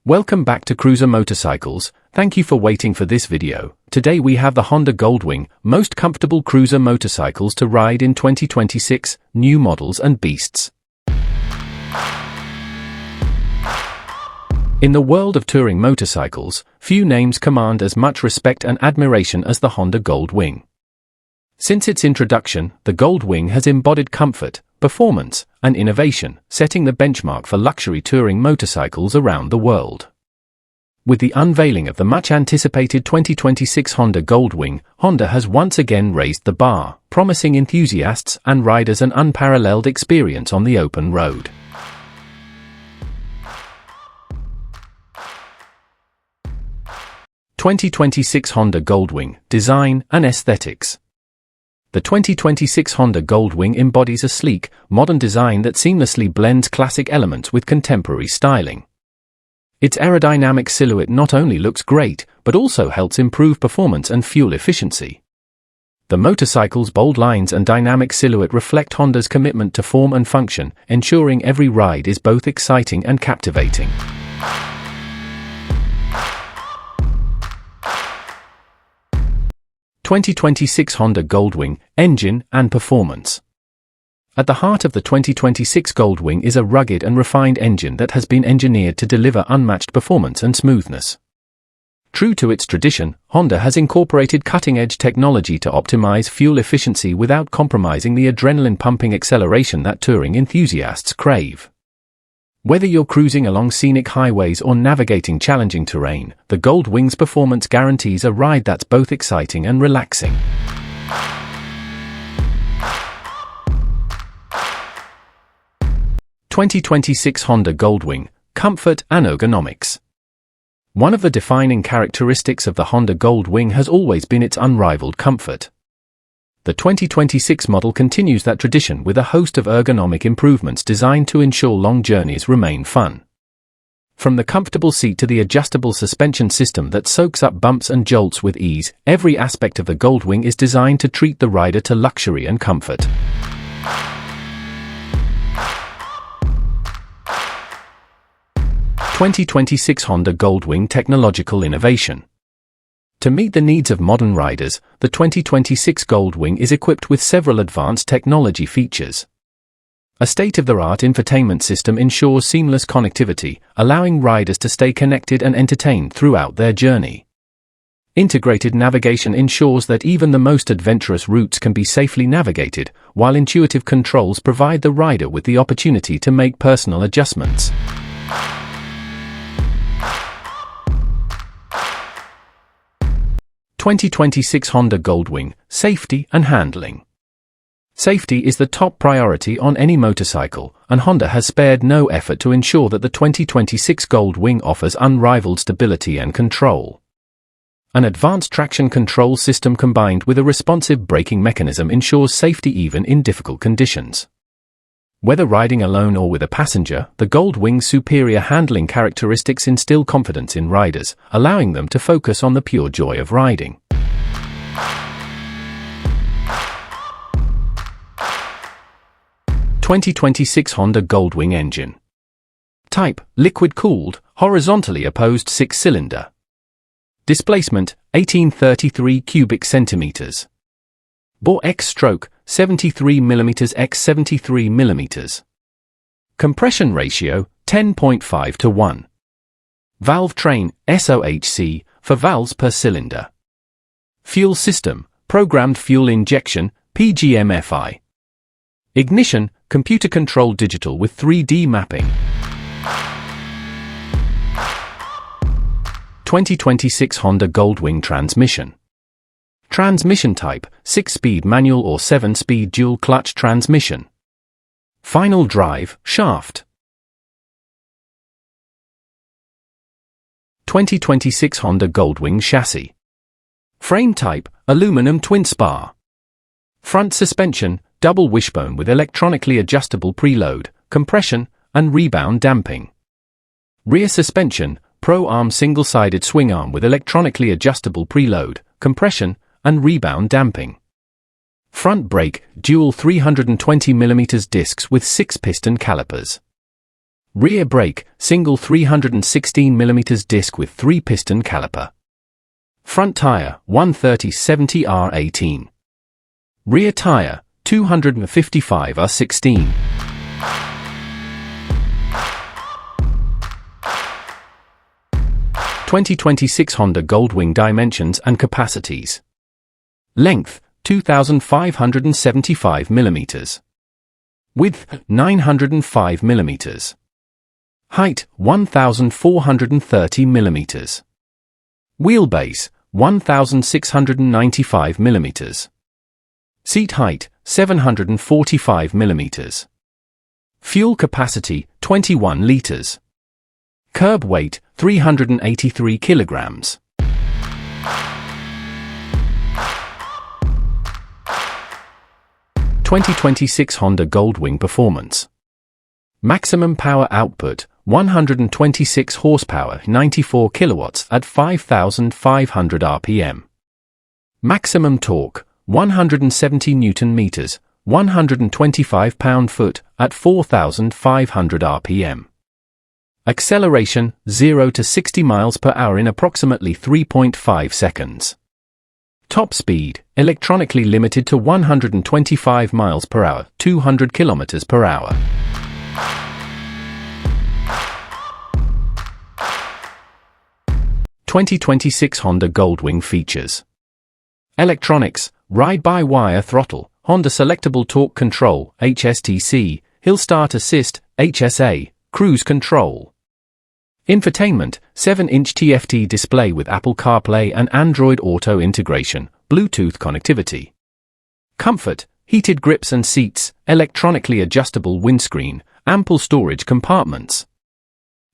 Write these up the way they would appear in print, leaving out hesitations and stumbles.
Welcome back to Cruiser Motorcycles. Thank you for waiting for this video. Today we have the Honda Goldwing, most comfortable cruiser motorcycles to ride in 2026, new models and beasts. In the world of touring motorcycles, few names command as much respect and admiration as the Honda Goldwing. Since its introduction, the Goldwing has embodied comfort, performance, and innovation, setting the benchmark for luxury touring motorcycles around the world. With the unveiling of the much-anticipated 2026 Honda Goldwing, Honda has once again raised the bar, promising enthusiasts and riders an unparalleled experience on the open road. (2026 Honda Goldwing, Design and Aesthetics). The 2026 Honda Goldwing embodies a sleek, modern design that seamlessly blends classic elements with contemporary styling. Its aerodynamic silhouette not only looks great, but also helps improve performance and fuel efficiency. The motorcycle's bold lines and dynamic silhouette reflect Honda's commitment to form and function, ensuring every ride is both exciting and captivating. (2026 Honda Goldwing, Engine and Performance). At the heart of the 2026 Goldwing is a rugged and refined engine that has been engineered to deliver unmatched performance and smoothness. True to its tradition, Honda has incorporated cutting-edge technology to optimize fuel efficiency without compromising the adrenaline-pumping acceleration that touring enthusiasts crave. Whether you're cruising along scenic highways or navigating challenging terrain, the Goldwing's performance guarantees a ride that's both exciting and relaxing. (2026 Honda Goldwing, Comfort and Ergonomics). One of the defining characteristics of the Honda Goldwing has always been its unrivaled comfort. The 2026 model continues that tradition with a host of ergonomic improvements designed to ensure long journeys remain fun. From the comfortable seat to the adjustable suspension system that soaks up bumps and jolts with ease, every aspect of the Goldwing is designed to treat the rider to luxury and comfort. (2026 Honda Goldwing Technological Innovation). To meet the needs of modern riders, the 2026 Goldwing is equipped with several advanced technology features. A state-of-the-art infotainment system ensures seamless connectivity, allowing riders to stay connected and entertained throughout their journey. Integrated navigation ensures that even the most adventurous routes can be safely navigated, while intuitive controls provide the rider with the opportunity to make personal adjustments. (2026 Honda Goldwing, Safety and Handling). Safety is the top priority on any motorcycle, and Honda has spared no effort to ensure that the 2026 Goldwing offers unrivaled stability and control. An advanced traction control system combined with a responsive braking mechanism ensures safety even in difficult conditions. Whether riding alone or with a passenger, the Goldwing's superior handling characteristics instill confidence in riders, allowing them to focus on the pure joy of riding. (2026 Honda Goldwing Engine). Type: liquid-cooled, horizontally opposed 6-cylinder. Displacement: 1833 cubic centimeters. Bore X-stroke: 73 mm x 73 mm. Compression ratio: 10.5 to 1. Valve train: SOHC, for valves per cylinder. Fuel system: programmed fuel injection, PGM-FI. Ignition: computer-controlled digital with 3D mapping. 2026 Honda Goldwing Transmission. Transmission type: 6-speed manual or 7-speed dual-clutch transmission. Final drive: shaft. 2026 Honda Goldwing Chassis. Frame type: aluminum twin-spar. Front suspension: double wishbone with electronically adjustable preload, compression, and rebound damping. Rear suspension: pro-arm single-sided swingarm with electronically adjustable preload, compression, and rebound damping. Front brake: dual 320mm discs with 6-piston calipers. Rear brake, single 316mm disc with 3-piston caliper. Front tire, 130/70R18. Rear tire, 255R16. (2026) Honda Goldwing dimensions and capacities. Length, 2,575mm. Width, 905mm. Height, 1,430mm. Wheelbase, 1,695mm. Seat height, 745mm. Fuel capacity, 21 liters. Curb weight, 383 kilograms. (2026) Honda Goldwing performance. Maximum power output, 126 horsepower, 94 kilowatts at 5,500 RPM. Maximum torque, 170 Newton meters, 125 pound-foot at 4,500 RPM. Acceleration, 0 to 60 miles per hour in approximately 3.5 seconds. Top speed, electronically limited to 125 miles per hour, 200 kilometers per hour. (2026) Honda Goldwing features. Electronics, ride-by-wire throttle, Honda Selectable Torque Control, HSTC, Hill Start Assist, HSA, Cruise Control. Infotainment, 7-inch TFT display with Apple CarPlay and Android Auto integration, Bluetooth connectivity. Comfort, heated grips and seats, electronically adjustable windscreen, ample storage compartments.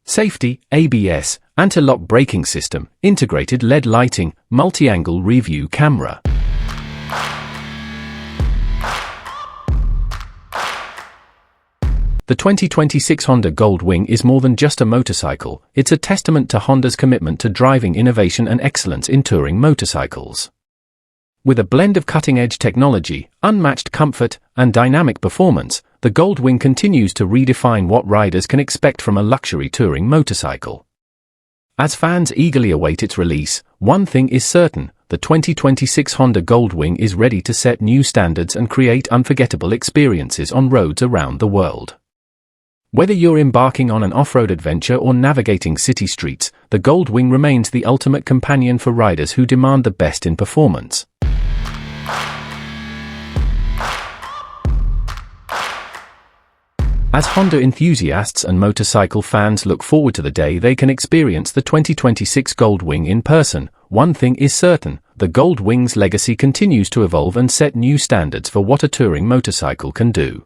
Safety, ABS, anti-lock braking system, integrated LED lighting, multi-angle review camera. The 2026 Honda Goldwing is more than just a motorcycle, it's a testament to Honda's commitment to driving innovation and excellence in touring motorcycles. With a blend of cutting-edge technology, unmatched comfort, and dynamic performance, the Goldwing continues to redefine what riders can expect from a luxury touring motorcycle. As fans eagerly await its release, one thing is certain, the 2026 Honda Goldwing is ready to set new standards and create unforgettable experiences on roads around the world. Whether you're embarking on an off-road adventure or navigating city streets, the Goldwing remains the ultimate companion for riders who demand the best in performance. As Honda enthusiasts and motorcycle fans look forward to the day they can experience the 2026 Goldwing in person, one thing is certain, the Goldwing's legacy continues to evolve and set new standards for what a touring motorcycle can do.